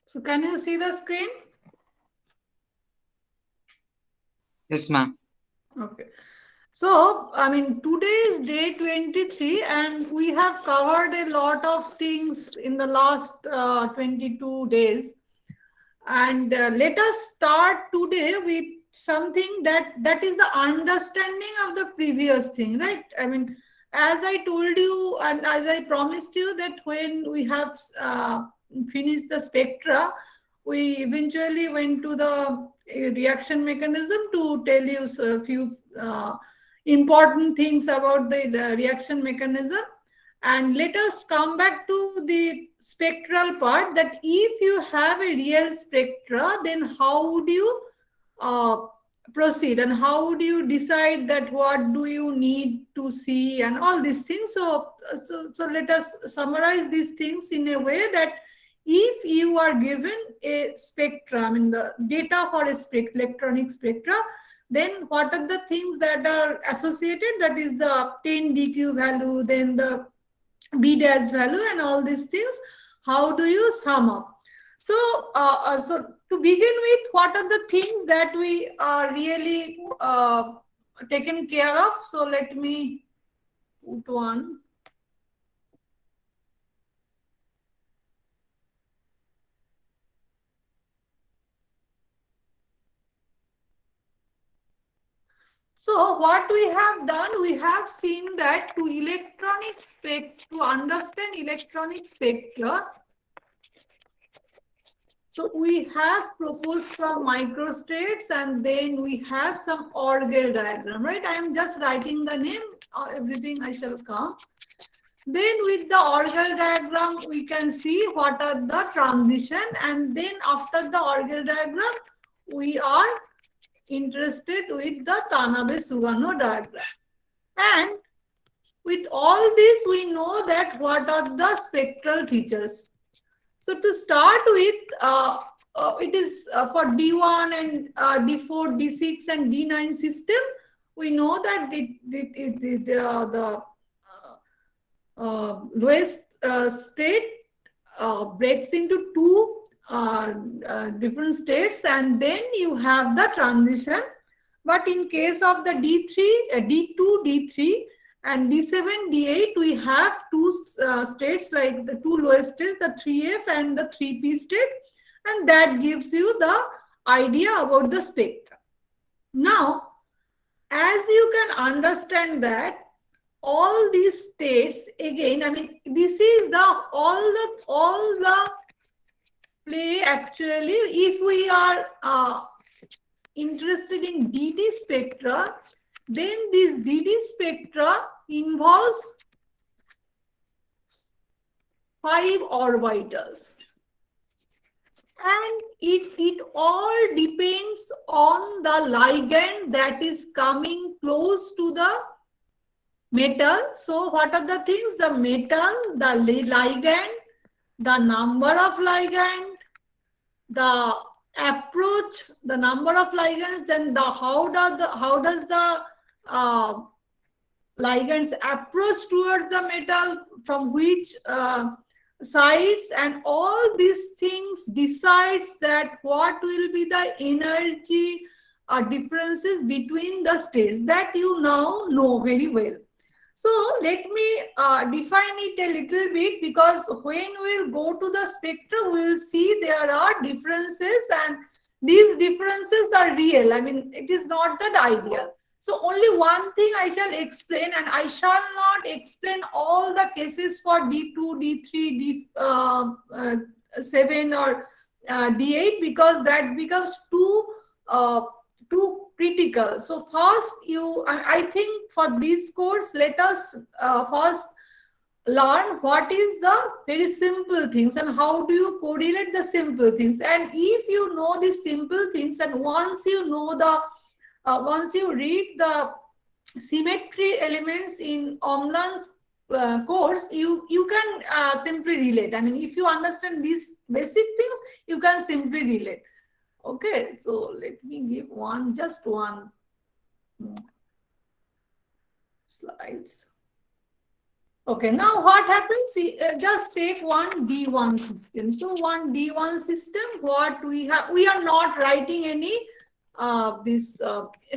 So can you see the screen? Yes, ma'am. Okay. So, I mean, today is day 23, and we have covered a lot of things in the last 22 days. And let us start today with something that is the understanding of the previous thing, right? I mean, as I told you and as I promised you that when we have finished the spectra, we eventually went to the reaction mechanism to tell you a few important things about the reaction mechanism. And let us come back to the spectral part, that if you have a real spectra, then how would you uh, proceed, and how would you decide that what do you need to see and all these things. So let us summarize these things in a way that if you are given a spectra, I mean the data for a electronic spectra, then what are the things that are associated, that is the 10 dq value, then the b dash value, and all these things, how do you sum up. So to begin with, what are the things that we are really taken care of. So let me put one. So what we have done, we have seen that to understand electronic spectra, so we have proposed some microstates, and then we have some Orgel diagram, right? I am just writing the name, everything I shall come. Then with the Orgel diagram, we can see what are the transition, and then after the Orgel diagram, we are interested with the Tanabe-Sugano diagram. And with all this, we know that what are the spectral features. So to start with, it is for D1 and D4, D6, and D9 system. We know that the lowest state breaks into two different states, and then you have the transition. But in case of the D3, D2, D3, and D7, D8, we have two states, like the two lowest states, the 3F and the 3P state, and that gives you the idea about the spectrum. Now, as you can understand that all these states, again, I mean, this is the all the play actually. If we are interested in DD spectra, then this DD spectra involves 5 orbitals, and it all depends on the ligand that is coming close to the metal. So what are the things? The metal, the ligand, the number of ligand, the approach, the number of ligands, then the how does the uh, ligands approach towards the metal, from which sides, and all these things decides that what will be the energy differences between the states, that you now know very well. So let me define it a little bit, because when we will go to the spectrum, we will see there are differences, and these differences are real. I mean, it is not that ideal. So only one thing I shall explain, and I shall not explain all the cases for D2, D3, D7 or D8, because that becomes uh, too critical. So first, I think for this course, let us first learn what is the very simple things and how do you correlate the simple things. And if you know the simple things, and once you know the once you read the symmetry elements in Omlan's course, you can simply relate. I mean, if you understand these basic things, you can simply relate. Okay, so let me give just one more slides. Okay, now what happens? See, just take one D1 system. So one D1 system, what we have, we are not writing any this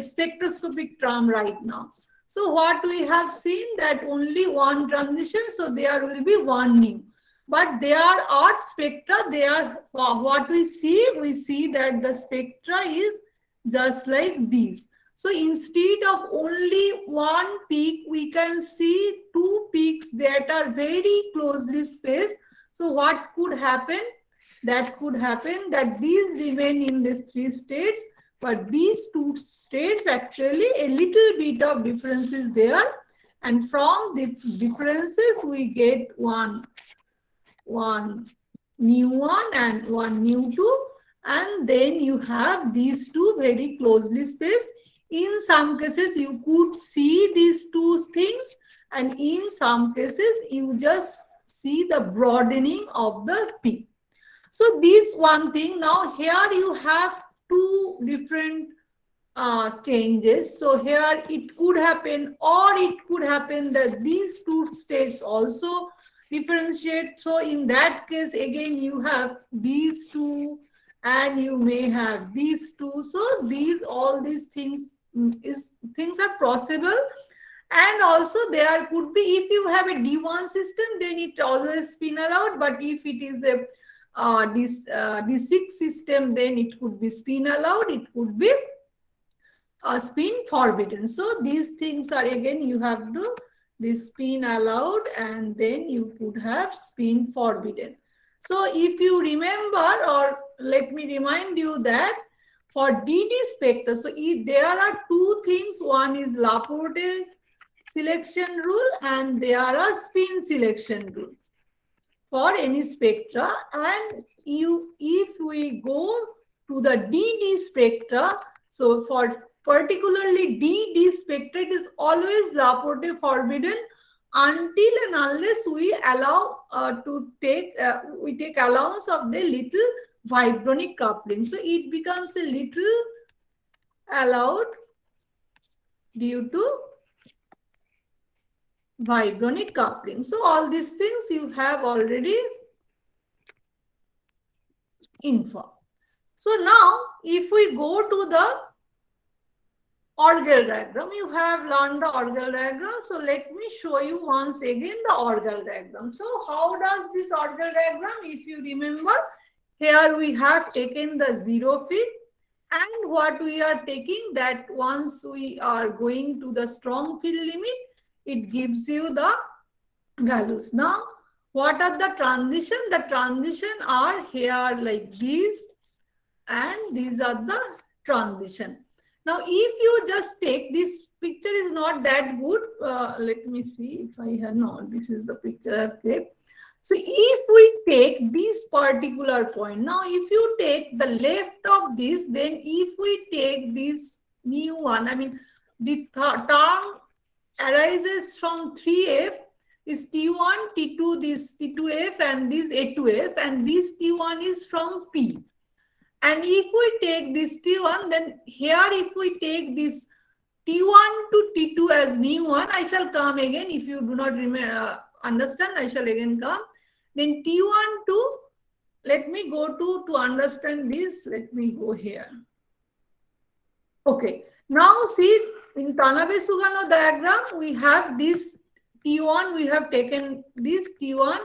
spectroscopic term right now. So what we have seen that only one transition, so there will be one new. But there are spectra, they are what we see that the spectra is just like these. So instead of only one peak, we can see two peaks that are very closely spaced. So what could happen? That could happen that these remain in these three states, but these two states actually a little bit of difference is there. And from the differences, we get one new one and one new two. And then you have these two very closely spaced. In some cases, you could see these two things, and in some cases, you just see the broadening of the peak. So this one thing. Now here you have two different changes. So here it could happen, or it could happen that these two states also differentiate. So in that case, again, you have these two and you may have these two. So these all these things things are possible. And also there could be, if you have a D1 system, then it always spin allowed. But if it is a D6 system, then it could be spin allowed, it could be spin forbidden. So these things are, again, you have to this spin allowed, and then you could have spin forbidden. So if you remember, or let me remind you that for DD spectra, so there are two things. One is Laporte selection rule, and there are spin selection rule for any spectra. And if we go to the DD spectra, so for particularly DD spectra, it is always Laporte forbidden until and unless we allow we take allowance of the little vibronic coupling. So it becomes a little allowed due to vibronic coupling. So all these things you have already informed. So now if we go to the Orgel diagram, you have learned the Orgel diagram. So let me show you once again the Orgel diagram. So how does this Orgel diagram? If you remember, here we have taken the zero field, and what we are taking, that once we are going to the strong field limit, it gives you the values. Now, what are the transition? The transition are here like these, and these are the transition. Now, if you just take this picture is not that good. Let me see if I have, no, this is the picture I have kept. So if we take this particular point, now if you take the left of this, then if we take this new one, I mean, the term arises from 3F is T1, T2, this T2F and this A2F, and this T1 is from P. And if we take this T1, then here if we take this T1 to T2 as new one, I shall come again. If you do not understand, I shall again come. Then T1 to, let me go to understand this, let me go here. Okay, now see in Tanabe-Sugano diagram, we have this T1, we have taken this T1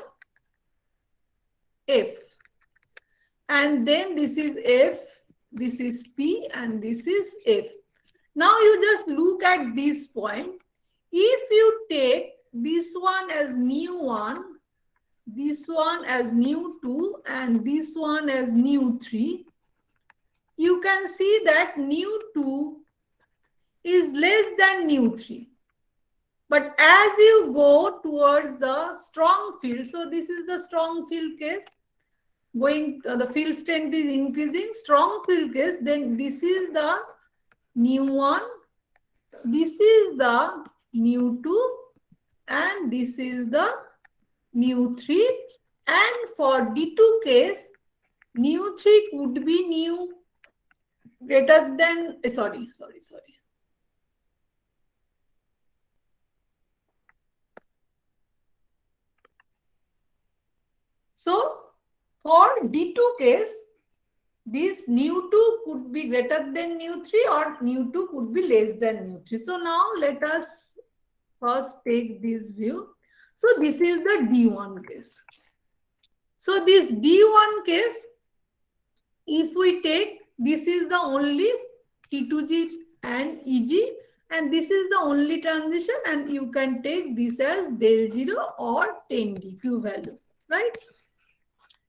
F. And then this is F, this is P, and this is F. Now you just look at this point. If you take this one as new 1, this one as new 2, and this one as new 3, you can see that new 2 is less than new 3. But as you go towards the strong field, so this is the strong field case, going the field strength is increasing, strong field case, then this is the new 1, this is the new 2, and this is the new 3. And for D2 case, new 3 could be new greater than, sorry. So for D2 case, this nu2 could be greater than nu3 or nu2 could be less than nu3. So now let us first take this view. So this is the D1 case. So this D1 case, if we take, this is the only T2G and EG, and this is the only transition, and you can take this as del 0 or 10 dq value, right?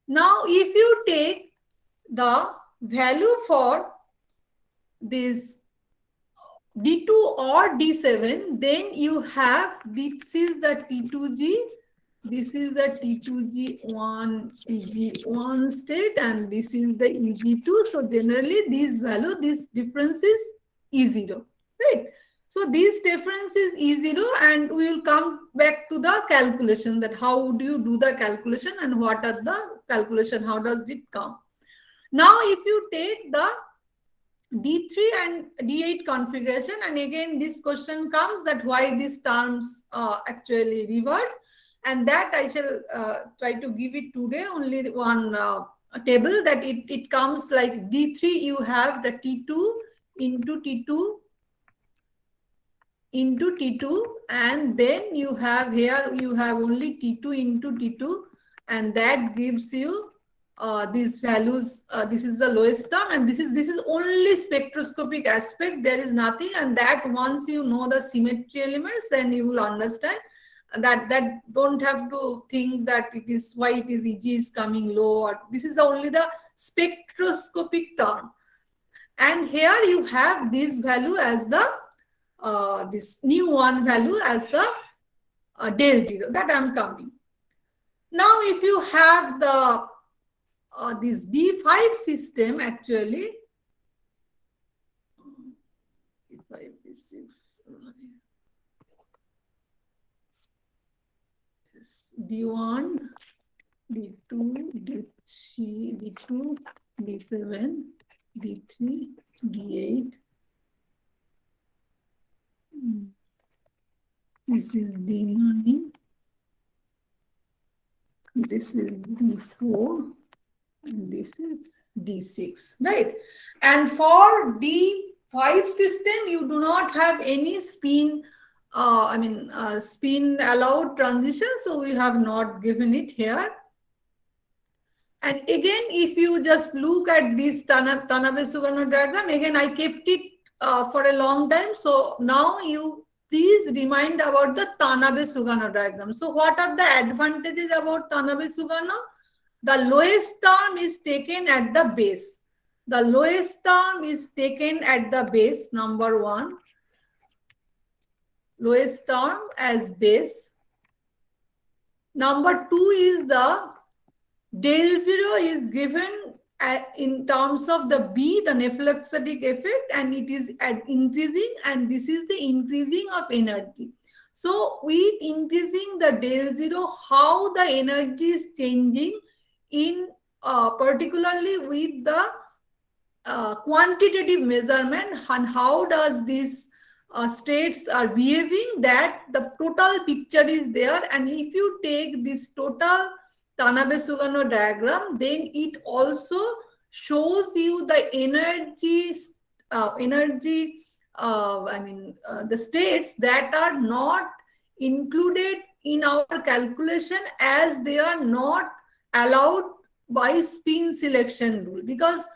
Now if you take the value for this D2 or D7, then you have, this is the T2G, this is the T2G1, EG1 state, and this is the EG2. So generally this value, this difference is E0, right? So this difference is E0, and we will come back to the calculation, that how do you do the calculation and what are the calculation, how does it come. Now if you take the D3 and D8 configuration, and again this question comes that why these terms actually reverse, and that I shall try to give it today, only one table, that it comes like D3, you have the T2 into T2 into T2, and then you have here, you have only T2 into T2, and that gives you these values. This is the lowest term, and this is only spectroscopic aspect, there is nothing, and that once you know the symmetry elements, then you will understand that don't have to think that it is why it is EG is coming low, or this is only the spectroscopic term. And here you have this value as the this new one value as the del 0 that I am counting. Now if you have the this D5 system, actually D5, D6, D1, D2, D3, D2, D7, D3, D8. This is D9. This is D4. And this is D6, right? And for D5 system, you do not have any spin, spin allowed transition, so we have not given it here. And again, if you just look at this Tanabe-Sugano diagram, again I kept it for a long time. So now you please remind about the Tanabe-Sugano diagram. So what are the advantages about Tanabe-Sugano? The lowest term is taken at the base. The lowest term is taken at the base, number one. Lowest term as base. Number two is the del 0 is given in terms of the B, the nephroleptic effect, and it is at increasing, and this is the increasing of energy. So with increasing the del 0, how the energy is changing in particularly with the quantitative measurement, and how does these states are behaving, that the total picture is there. And if you take this total Tanabe-Sugano diagram, then it also shows you the the states that are not included in our calculation, as they are not allowed by spin selection rule, because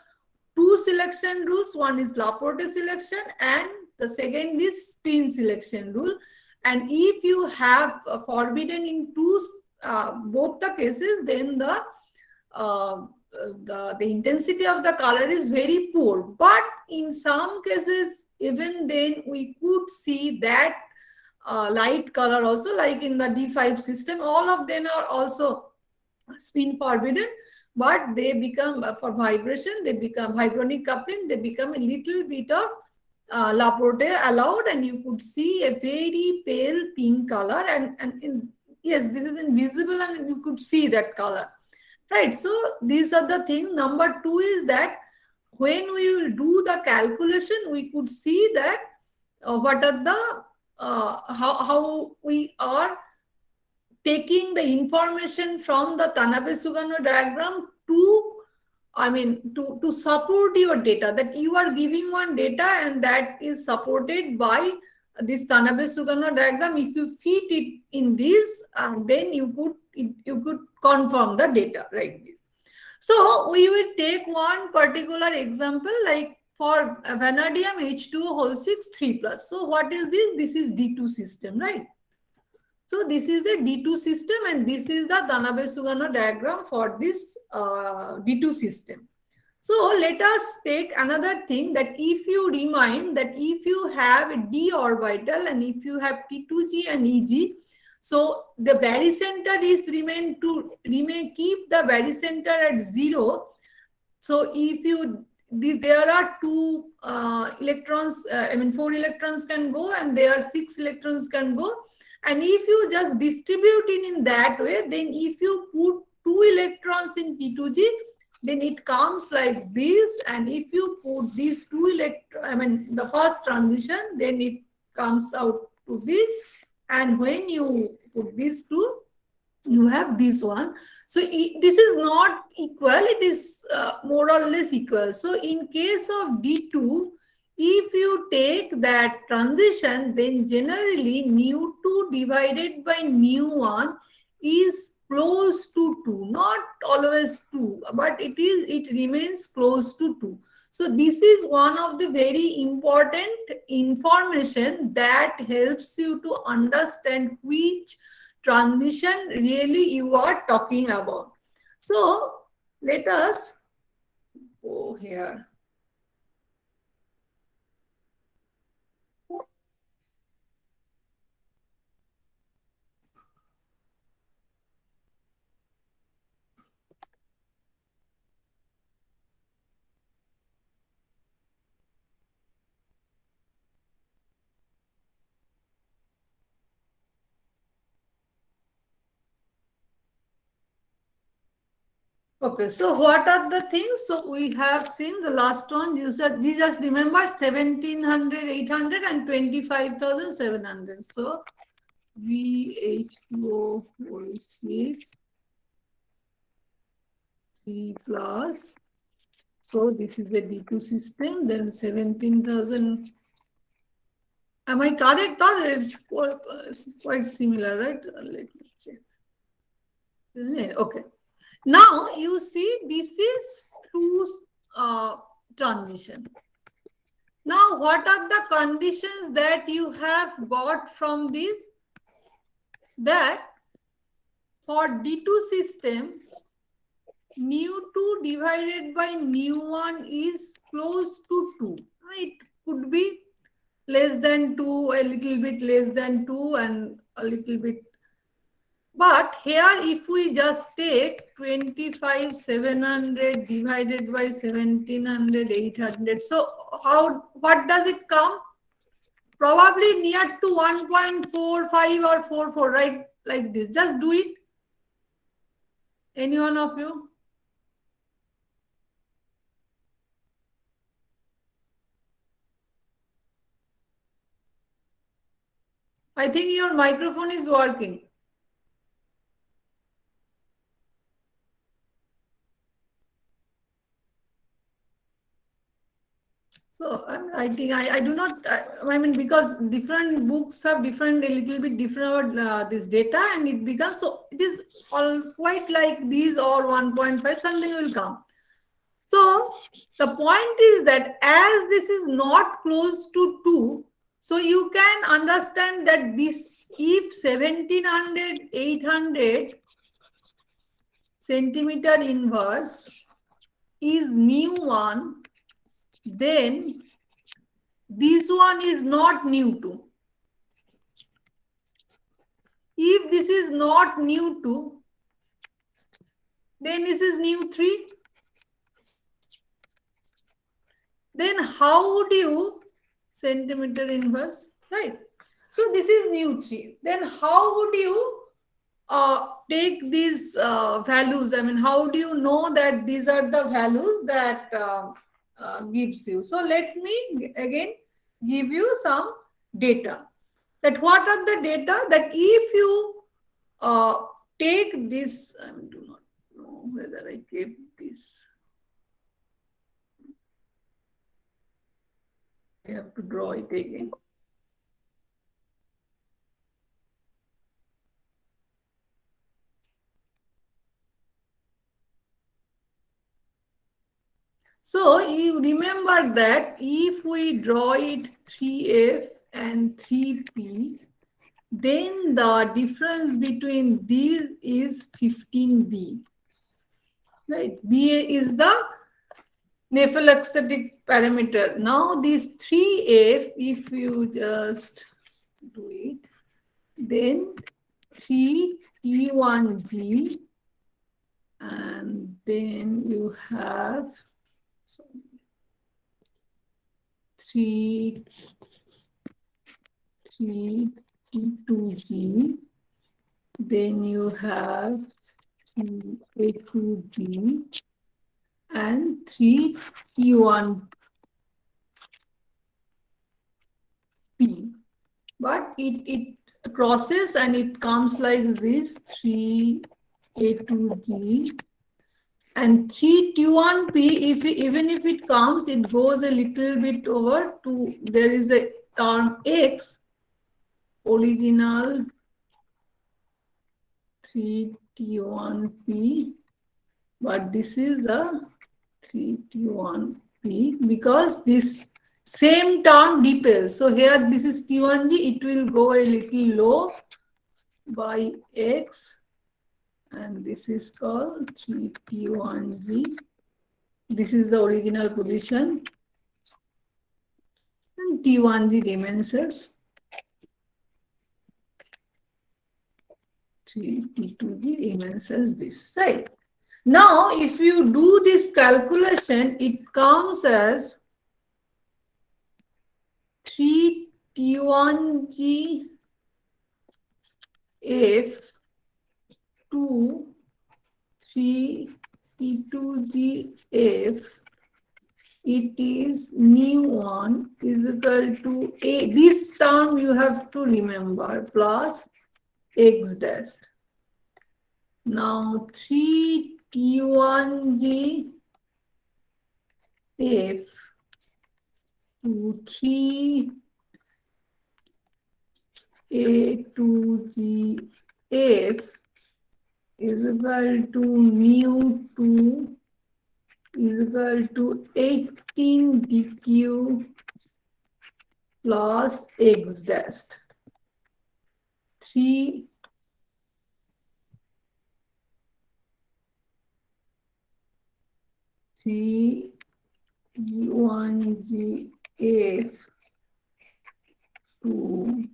two selection rules, one is Laporte selection and the second is spin selection rule. And if you have forbidden in both the cases, then the intensity of the color is very poor. But in some cases, even then we could see that light color also, like in the D5 system, all of them are also spin forbidden, but they become for vibration, they become vibronic coupling, they become a little bit of Laporte allowed, and you could see a very pale pink color, and yes, this is invisible and you could see that color, right? So these are the things. Number two is that when we will do the calculation, we could see that what are the how we are taking the information from the Tanabe-Sugano diagram to, to support your data, that you are giving one data and that is supported by this Tanabe-Sugano diagram. If you feed it in this, then you could confirm the data like this. So we will take one particular example, like for vanadium H2O whole 6 3+. So what is this? This is D2 system, right? So this is a D2 system, and this is the Tanabe-Sugano diagram for this D2 system. So let us take another thing, that if you remind that if you have a d orbital and if you have T2G and EG, so the barycenter is remain keep the barycenter at 0. So if you there are 2 electrons, 4 electrons can go, and there are 6 electrons can go. And if you just distribute it in that way, then if you put 2 electrons in T2G, then it comes like this. And if you put these 2 electrons, the first transition, then it comes out to this. And when you put these 2, you have this one. So this is not equal, it is more or less equal. So in case of D2, if you take that transition, then generally nu2 divided by nu1 is close to 2, not always 2, but it remains close to 2. So this is one of the very important information that helps you to understand which transition really you are talking about. So let us go here. Okay, so what are the things? So we have seen the last one. You just remember 1700, 800 and 25,700. So VH2O whole 6 3+. So this is a D2 system. Then 17,000. Am I correct, or it's quite similar, right? Let me check. Okay. Now you see this is 2 transition. Now what are the conditions that you have got from this? That for D2 system, nu2 divided by nu1 is close to 2. It could be less than 2, a little bit less than 2, and a little bit. But here, if we just take 25,700 divided by 1,700, 800, so what does it come? Probably near to 1.45 or 44, right? Like this. Just do it. Any one of you? I think your microphone is working. So I'm writing, I do not, because different books have different, a little bit different about this data, and it becomes, so it is all quite like these or 1.5, something will come. So the point is that as this is not close to 2, so you can understand that this, if 1700, 800 centimeter inverse is nu1, then this one is not nu2. If this is not nu2, then this is nu3. Then how would you centimeter inverse, right? So this is nu3. Then how would you take these values? How do you know that these are the values that gives you? So let me again give you some data. That what are the data? That if you take this. I do not know whether I kept this. I have to draw it again. So you remember that if we draw it 3F and 3P, then the difference between these is 15B. Right? B is the nephelauxetic parameter. Now this 3F, if you just do it, then 3T1G, and then you have 3T2G, then you have A2G, and 3T1P. But it crosses and it comes like this, 3A2G. And 3T1P, even if it comes, it goes a little bit over to, there is a term X, original 3T1P, but this is a 3T1P because this same term depends. So here this is T1G, it will go a little low by X, and this is called 3P1G. This is the original position, and T1G remains as 3T2G remains as this, right? Now, if you do this calculation, it comes as 3T1G F to 3T2G F. It is mu1 is equal to A. This term you have to remember, plus X dash. Now 3T1G F to 3A2G F is equal to mu2 is equal to 18 dq plus X dash. 3T1G F to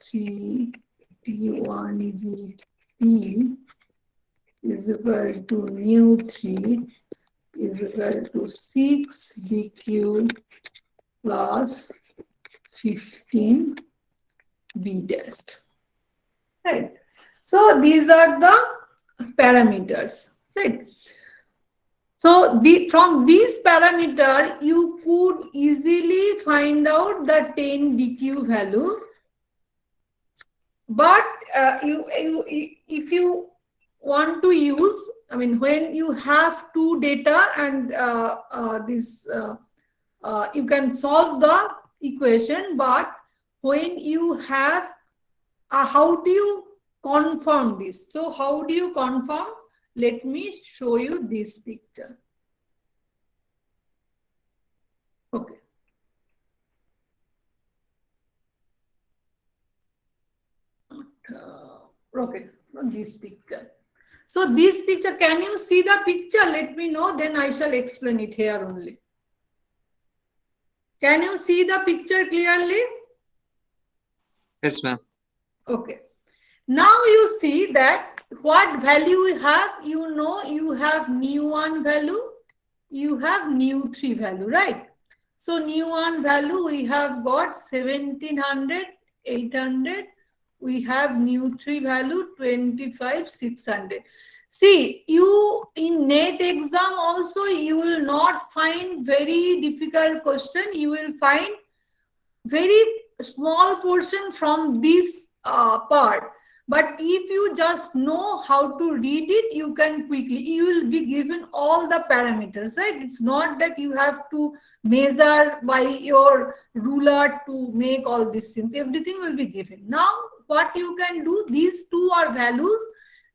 3T1G P is equal to mu3 is equal to 6 dq plus 15 B test. Right. So these are the parameters. Right. So from this parameter, you could easily find out the 10 dq value. But if you want to use, I mean, when you have two data and you can solve the equation, but when you have, how do you confirm this? So how do you confirm? Let me show you this picture. Okay. Okay, from this picture. So this picture, can you see the picture? Let me know, then I shall explain it here only. Can you see the picture clearly? Yes, ma'am. Okay. Now you see that what value you have, you know, you have nu1 value, you have nu3 value, right? So nu1 value, we have got 1700, 800, we have nu3 value 25,600. See, you in NET exam also, you will not find very difficult question. You will find very small portion from this part. But if you just know how to read it, you can quickly, you will be given all the parameters, right? It's not that you have to measure by your ruler to make all these things. Everything will be given. Now, what you can do, these two are values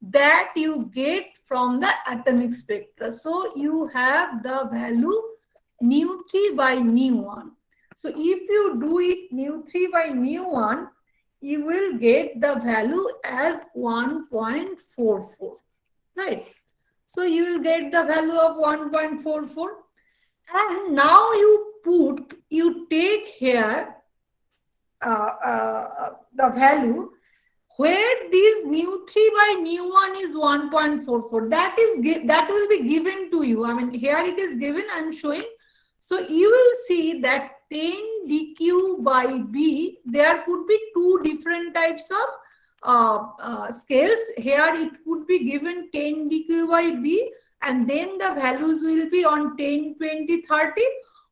that you get from the atomic spectra. So you have the value nu3 by nu1. So if you do it nu3 by nu1, you will get the value as 1.44, right? So you will get the value of 1.44, and now you take here the value where this nu3 by nu1 is 1.44. That will be given to you. I mean, here it is given, I'm showing. So you will see that 10 dq by b, there could be two different types of scales. Here it could be given 10 dq by b, and then the values will be on 10, 20, 30,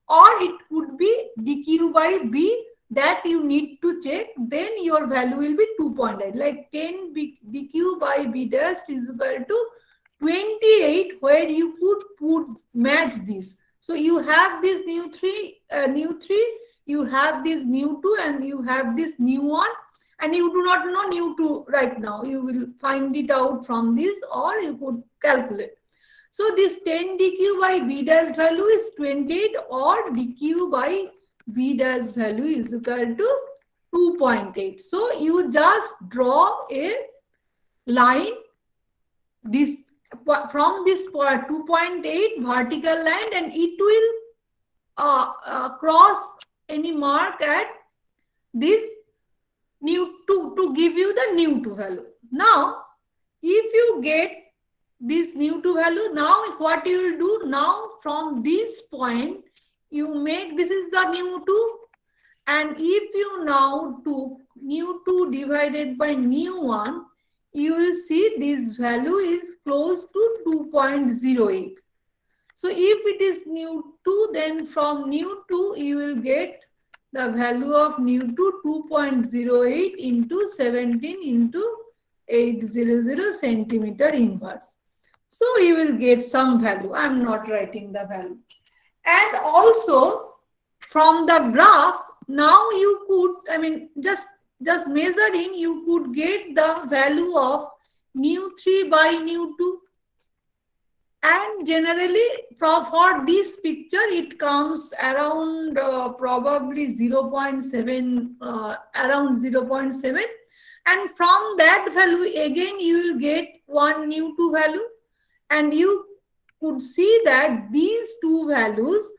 or it could be dq by b that you need to check. Then your value will be 2.8, like 10 dq by b dash is equal to 28, where you could put match this. So you have this nu3, you have this nu2, and you have this nu1, and you do not know nu2 right now. You will find it out from this, or you could calculate. So this 10 dq by b dash value is 28, or dq by b dash value is equal to 2.8. So you just draw a line, this from this point 2.8 vertical line, and it will cross any mark at this nu2 to give you the nu2 value. Now, if you get this nu2 value, now what you will do, now from this point you make, this is the nu2, and if you now took nu2 divided by nu1, you will see this value is close to 2.08. So if it is nu2, then from nu2 you will get the value of nu2 2.08 into 17 into 800 centimeter inverse. So you will get some value. I am not writing the value. And also from the graph, now you could, I mean, just measuring, you could get the value of nu3 by nu2. And generally for this picture, it comes around probably 0.7, around 0.7. And from that value, again, you will get one nu2 value. And you could see that these two values,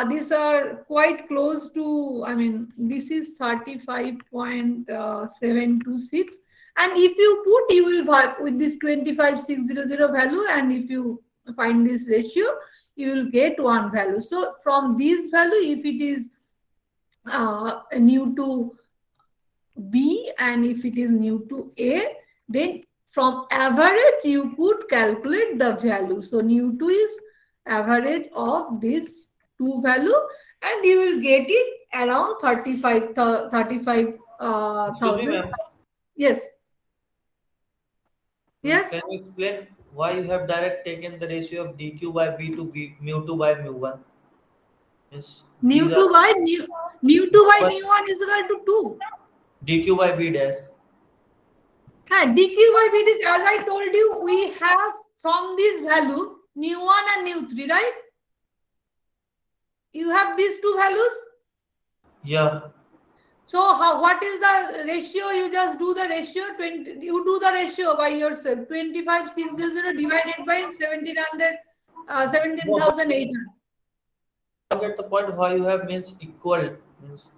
these are quite close to, I mean, this is 35.726. And if you put, you will with this 25600 value, and if you find this ratio, you will get one value. So from this value, if it is nu2 b and if it is nu2 a, then from average you could calculate the value. So nu2 is average of this two value, and you will get it around 35,000. Yes. Yes. Can you explain why you have direct taken the ratio of dq by b to mu2 by mu1? Yes. Nu2 by nu2 by nu1 is equal to 2. dq by b dash. dq by b is, as I told you, we have from this value nu1 and nu3, right? You have these two values. Yeah. So what is the ratio? You just do the ratio. 20. You do the ratio by yourself. 25,600 divided by 17,800. I get the point why you have means equal, means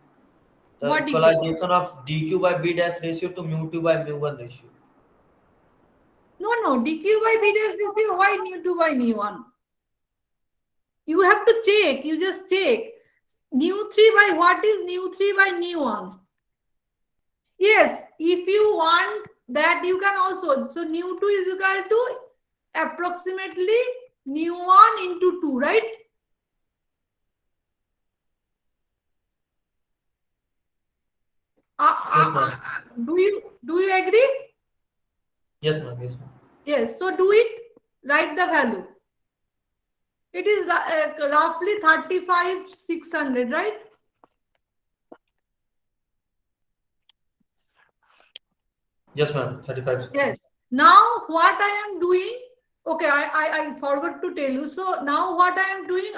the What equal? equalization of dq by b dash ratio to mu2 by mu1 ratio. No, dq by b dash ratio, why nu2 by nu1? You have to check. You just check. Nu3 by what is nu3 by nu1? Yes, if you want that, you can also. So nu2 is equal to approximately nu1 into 2, right? Yes, ma'am. Do you agree? Yes, ma'am. Yes, ma'am. Yes, so do it, write the value. It is roughly 35,600, right? Yes, ma'am. 35. Yes. Now what I am doing, okay, I forgot to tell you. So now what I am doing,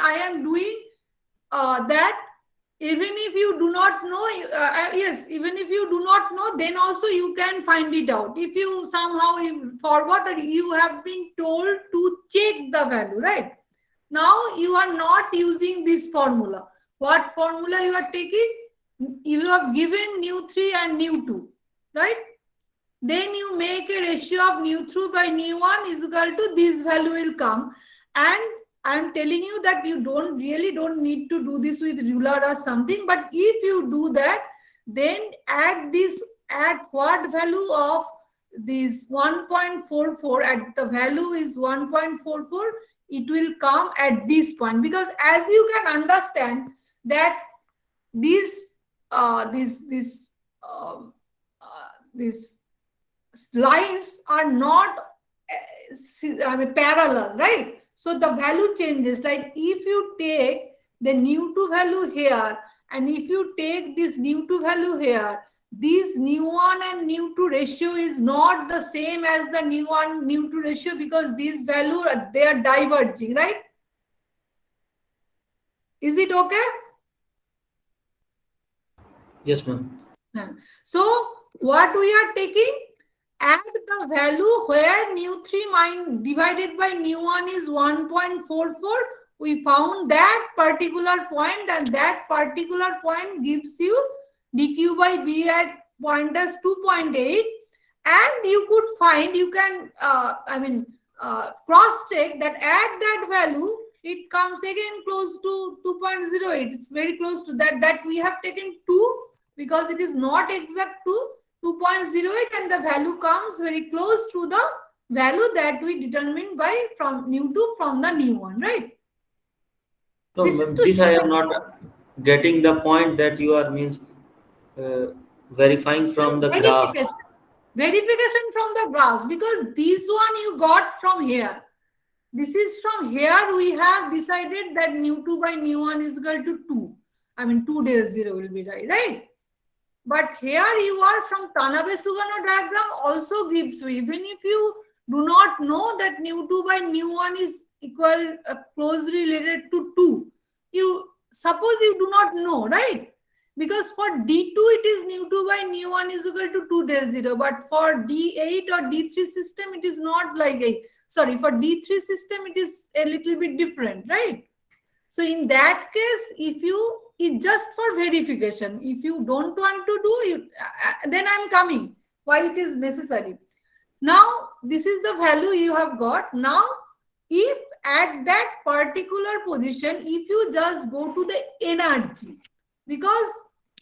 that even if you do not know, yes, even if you do not know, then also you can find it out. If you somehow you forgot or you have been told to check the value, right? Now you are not using this formula. What formula you are taking? You have given nu3 and nu2, right? Then you make a ratio of nu3 by nu1 is equal to this value will come. And I'm telling you that you don't need to do this with ruler or something. But if you do that, then at what value of this 1.44, at the value is 1.44, it will come at this point. Because as you can understand that these lines are not parallel, right? So the value changes. Like if you take the nu2 value here, and if you take this nu2 value here, this nu1 and nu2 ratio is not the same as the nu1 nu2 ratio, because these value they are diverging, right? Is it okay? Yes, ma'am. So what we are taking, at the value where nu3 divided by nu1 is 1.44, we found that particular point, and that particular point gives you dq by b at point as 2.8. And you could find, you can cross check that at that value it comes again close to 2.08. It's very close to that we have taken 2, because it is not exact to 2.08, and the value comes very close to the value that we determined by from nu2 from the nu1, right? So, This is ma'am, to this I show am not getting the point that you are means verifying from this the graph. verification from the graphs, because this one you got from here. This is from here we have decided that nu2 by nu1 is equal to 2. I mean 2 del 0 will be right? But here you are from Tanabe-Sugano diagram also gives you, even if you do not know that nu2 by nu1 is equal, closely related to 2. You suppose you do not know, right? Because for D2 it is nu2 by nu1 is equal to 2 del 0. But for D8 or D3 system it is not like a, sorry, for D3 system it is a little bit different, right? So in that case, if you, it's just for verification. If you don't want to do it, then I'm coming. Why it is necessary? Now, this is the value you have got. Now, if at that particular position, if you just go to the energy, because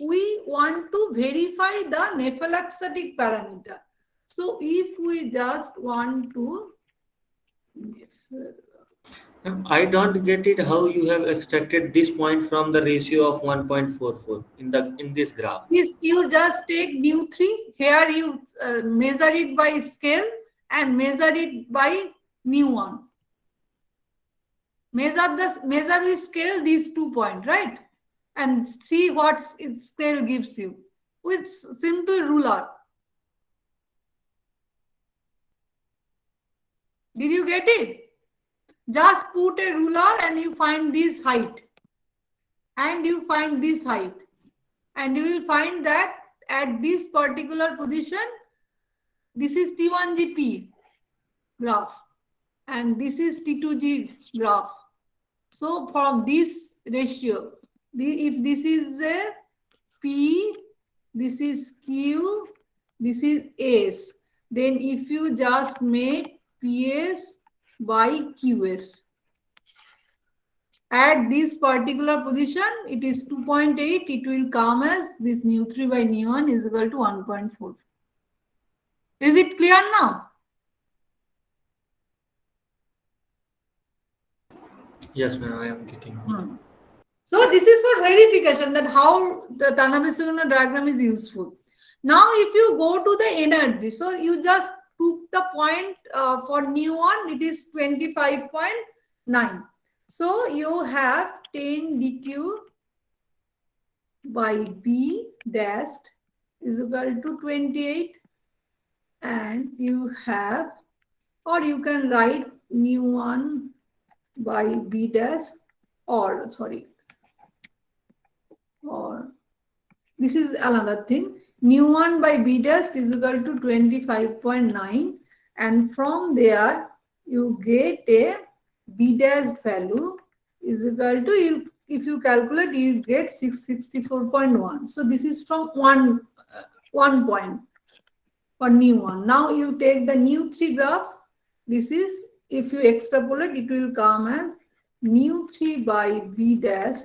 we want to verify the nephelauxetic parameter. So if we just want to, I don't get it how you have extracted this point from the ratio of 1.44 in this graph. is you just take nu3, here you measure it by scale and measure it by nu1. Measure with scale these 2 points, right? And see what scale gives you with simple ruler. Did you get it? Just put a ruler and you find this height. And you find this height. And you will find that at this particular position, this is T1GP graph. And this is T2G graph. So from this ratio, if this is a P, this is Q, this is S, then if you just make PS by QS, at this particular position, it is 2.8, it will come as this nu3 by nu1 is equal to 1.4. Is it clear now? Yes, ma'am, I am getting it. So this is for verification that how the Tanabe-Sugano diagram is useful. Now if you go to the energy, so you just took the point for new one, it is 25.9. So you have 10 dq by b dashed is equal to 28, and you have, or you can write new 1 by b dash, or sorry, or this is another thing, new 1 by b dash is equal to 25.9, and from there you get a b dash value is equal to, you, if you calculate, you get 664.1. So this is from 1 point for new 1. Now you take the new 3 graph. This is, if you extrapolate, it will come as new 3 by b dash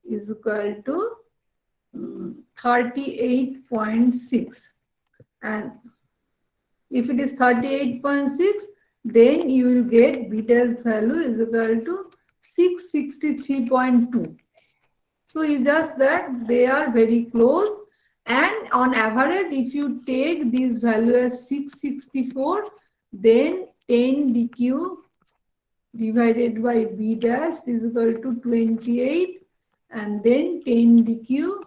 is equal to 38.6, and if it is 38.6, then you will get b dash value is equal to 663.2. so you just that they are very close, and on average if you take this value as 664, then 10 dq divided by b dash is equal to 28, and then 10 dq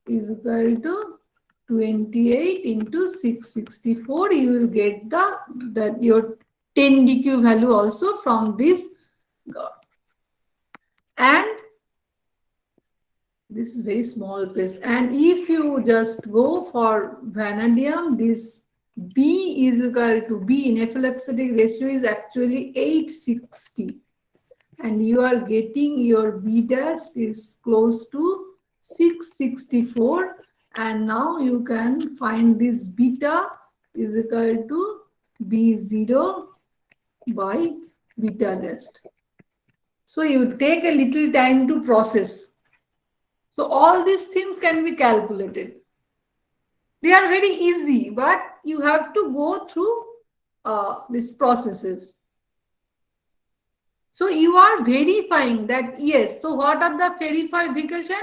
is equal to 28 into 664. You will get that your 10 dq value also from this. And this is very small place. And if you just go for vanadium, this B is equal to B in ephyloxetic ratio is actually 860. And you are getting your B dash is close to 664. And now you can find this beta is equal to B0 by beta dash. So you take a little time to process. So all these things can be calculated. They are very easy, but you have to go through these processes. So you are verifying that yes. So what are the verification?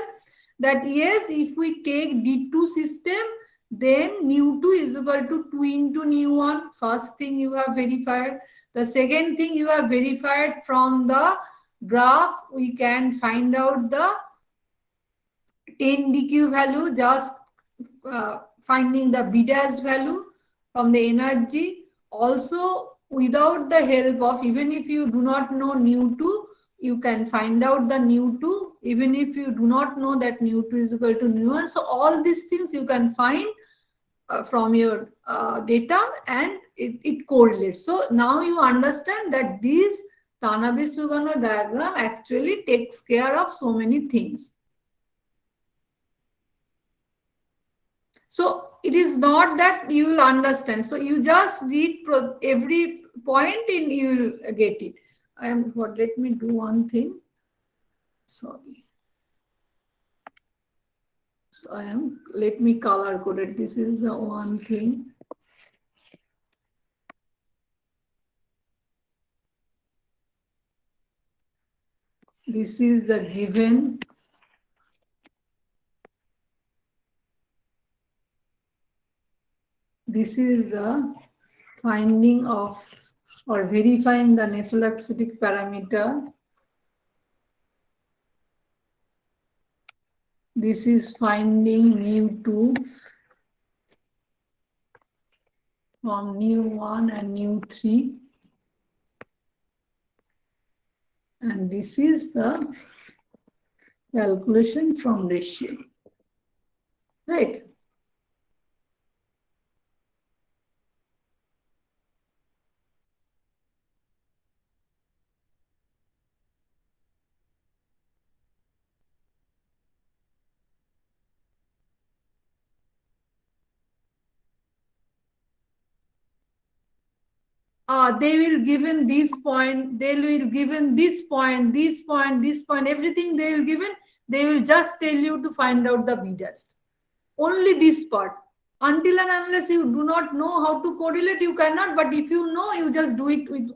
That yes, if we take D2 system, then nu2 is equal to 2 into nu1. First thing you have verified. The second thing you have verified from the graph, we can find out the 10 dq value, just finding the b dash value from the energy. Also, without the help of, even if you do not know nu2, you can find out the nu2, even if you do not know that nu2 is equal to nu1. So all these things you can find from your data, and it correlates. So now you understand that this Tanabe-Sugano diagram actually takes care of so many things. So it is not that you will understand. So you just read every point and you will get it. Let me do one thing. Sorry. So let me color code it. This is the one thing. This is the given. This is the finding of or verifying the nepheloxetic parameter. This is finding nu2 from nu1 and nu3. And this is the calculation from ratio. Right? They will given this point, they will given this point, this point, this point, everything they will given, they will just tell you to find out the B dash. Only this part. Until and unless you do not know how to correlate, you cannot, but if you know, you just do it with,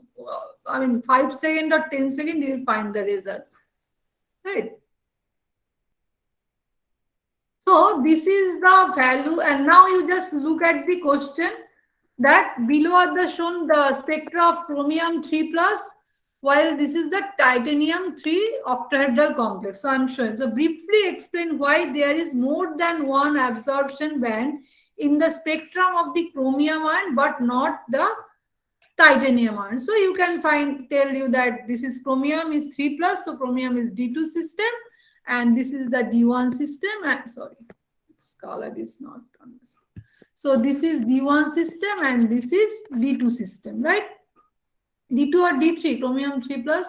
5 seconds or 10 seconds, you will find the result. Right? So this is the value, and now you just look at the question. that below are the shown the spectra of chromium 3 plus, while this is the titanium 3 octahedral complex. So I'm showing. So briefly explain why there is more than one absorption band in the spectrum of the chromium ion, but not the titanium ion. So you can tell you that this is chromium is 3 plus, so chromium is D2 system, and this is the D1 system. And sorry, this color is not on this. So this is D1 system and this is D2 system, right? D2 or D3, chromium 3 plus,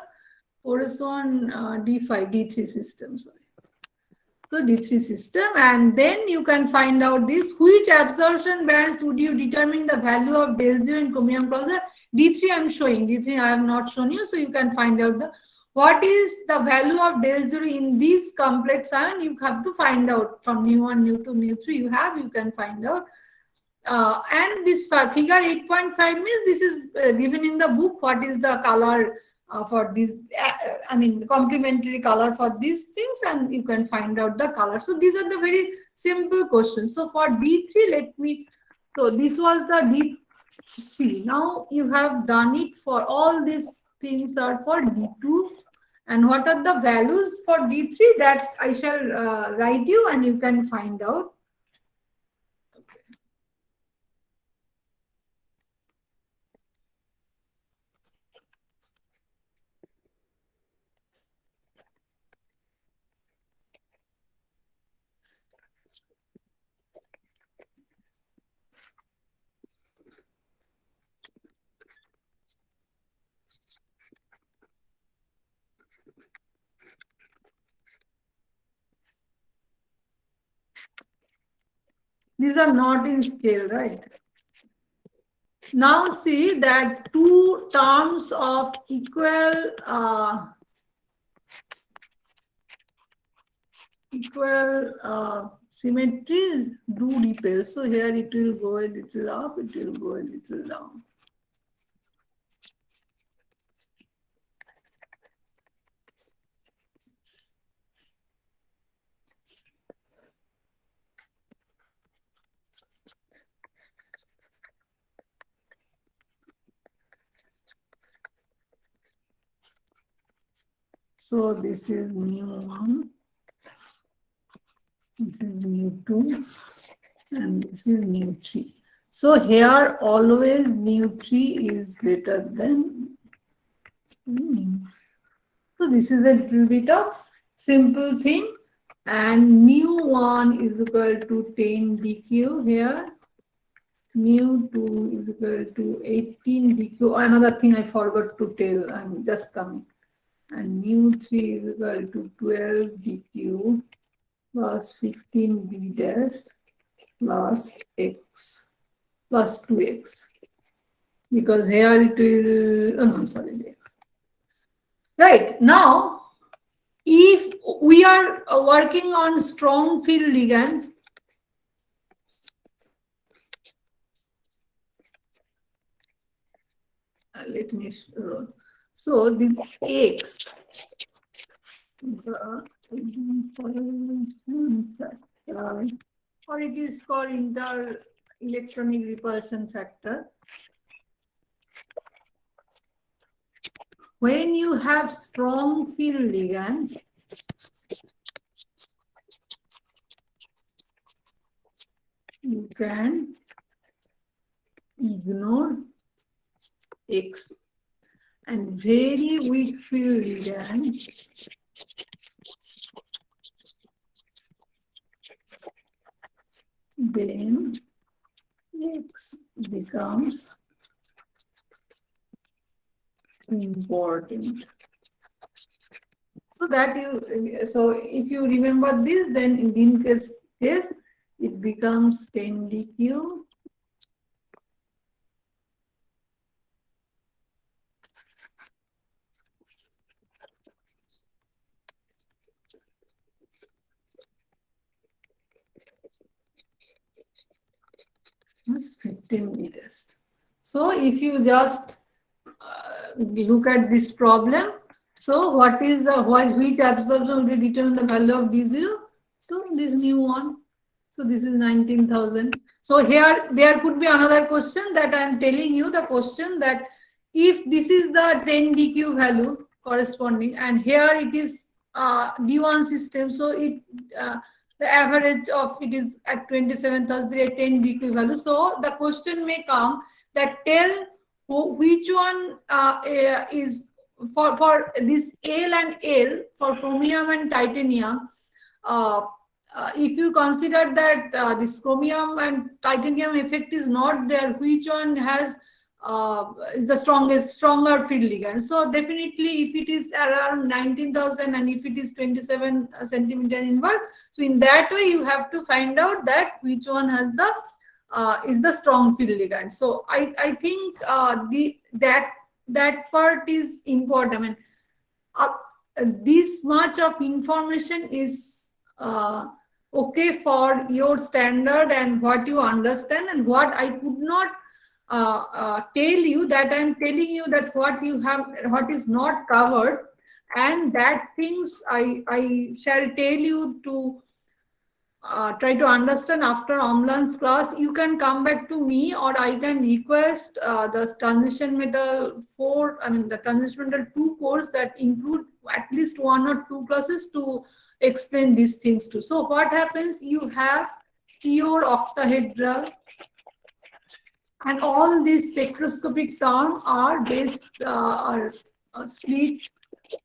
Orison D5, D3 system, sorry. So D3 system, and then you can find out this, which absorption bands would you determine the value of del 0 in chromium closet? D3 I'm showing, D3 I have not shown you, so you can find out what is the value of del 0 in these complex ion. You have to find out from mu1, mu2, mu3 you can find out. And this figure 8.5 means this is given in the book, what is the color for this, I mean complementary color for these things, and you can find out the color. So these are the very simple questions. So for D3, so this was the D3. Now you have done it for all these things are for D2. And what are the values for D3 that I shall write you and you can find out. These are not in scale, right? Now see that two terms of equal symmetry do repel. So here it will go a little up, it will go a little down. So this is mu1, this is mu2, and this is mu3. So here always mu3 is greater than mu. So this is a little bit of simple thing, and mu1 is equal to 10 dq here. Mu2 is equal to 18 dq. Another thing I forgot to tell, I'm just coming. And mu3 is equal to 12 dq plus 15 d dash plus x plus 2x. Because here it will, oh no, sorry, x. Right, now, if we are working on strong field ligand, let me show. So this X, or it is called inter-electronic repulsion factor. When you have strong field ligand, you can ignore X. And very weak field ligand, then X becomes important. So that if you remember this, then in this case it becomes 10 dq plus 15 meters. So if you just look at this problem, so what is which absorption will determine the value of D0? So this mu1. So this is 19,000. So here there could be another question that I am telling you, the question that if this is the 10 DQ value corresponding, and here it is D1 system, so it the average of it is at 27,000 10 DQ value. So the question may come that tell which one is for this L and L for chromium and titanium. If you consider that this chromium and titanium effect is not there, which one has is the stronger field ligand? So definitely, if it is around 19,000 and if it is 27 centimeter invert, so in that way you have to find out that which one has the is the strong field ligand. So I think that part is important. I mean, this much of information is okay for your standard and what you understand, and what I could not tell you, that I'm telling you that what you have, what is not covered, and that things I shall tell you to try to understand after Amlan's class. You can come back to me, or I can request the transition metal 4, I mean the transition metal 2 course that include at least 1 or 2 classes to explain these things too. So what happens, you have pure octahedral, and all these spectroscopic terms are based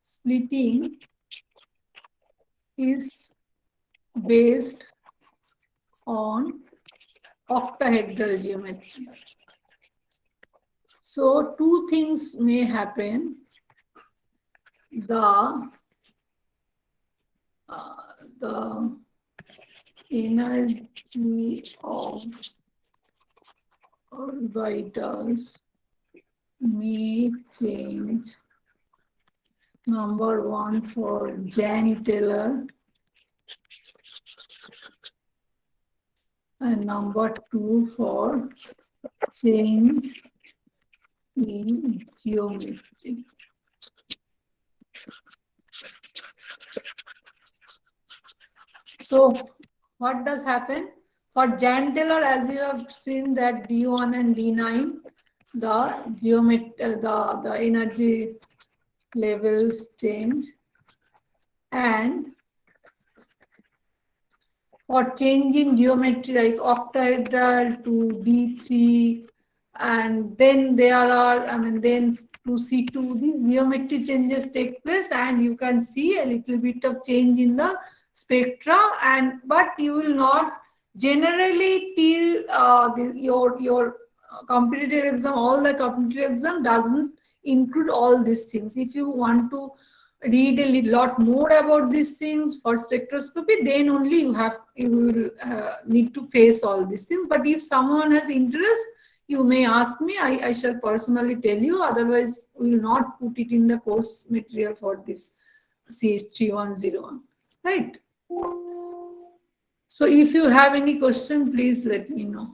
splitting is based on octahedral geometry. So two things may happen. The energy of orbitals may change. Number 1 for Jahn-Teller, and number 2 for change in geometry. So what does happen? For Jahn-Teller, as you have seen that D1 and D9, the geometry, the energy levels change, and for change in geometry like octahedral to D3, and then there are, I mean, then to C2, these geometry changes take place, and you can see a little bit of change in the spectra, and but you will not generally till your competitive exam, all the competitive exam doesn't include all these things. If you want to read a lot more about these things for spectroscopy, then only you will need to face all these things. But if someone has interest, you may ask me, I shall personally tell you, otherwise we will not put it in the course material for this CH3101, right? So if you have any question, please let me know.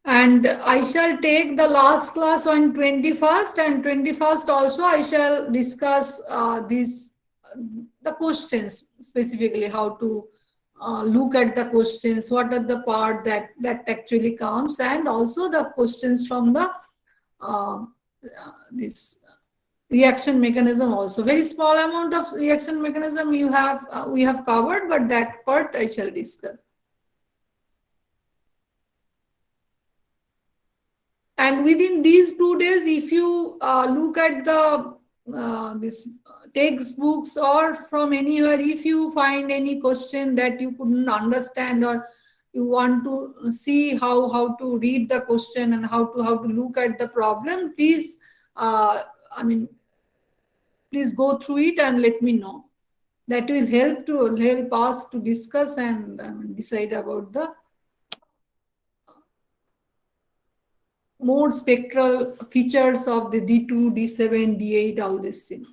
And I shall take the last class on 21st, and 21st also I shall discuss the questions, specifically how to look at the questions, what are the part that actually comes, and also the questions from the this reaction mechanism also. Very small amount of reaction mechanism we have covered, but that part I shall discuss. And within these 2 days, if you look at the this textbooks or from anywhere, if you find any question that you couldn't understand, or you want to see how to read the question and how to look at the problem, please please go through it and let me know. That will help us to discuss and decide about the more spectral features of the D2, D7, D8, all these things.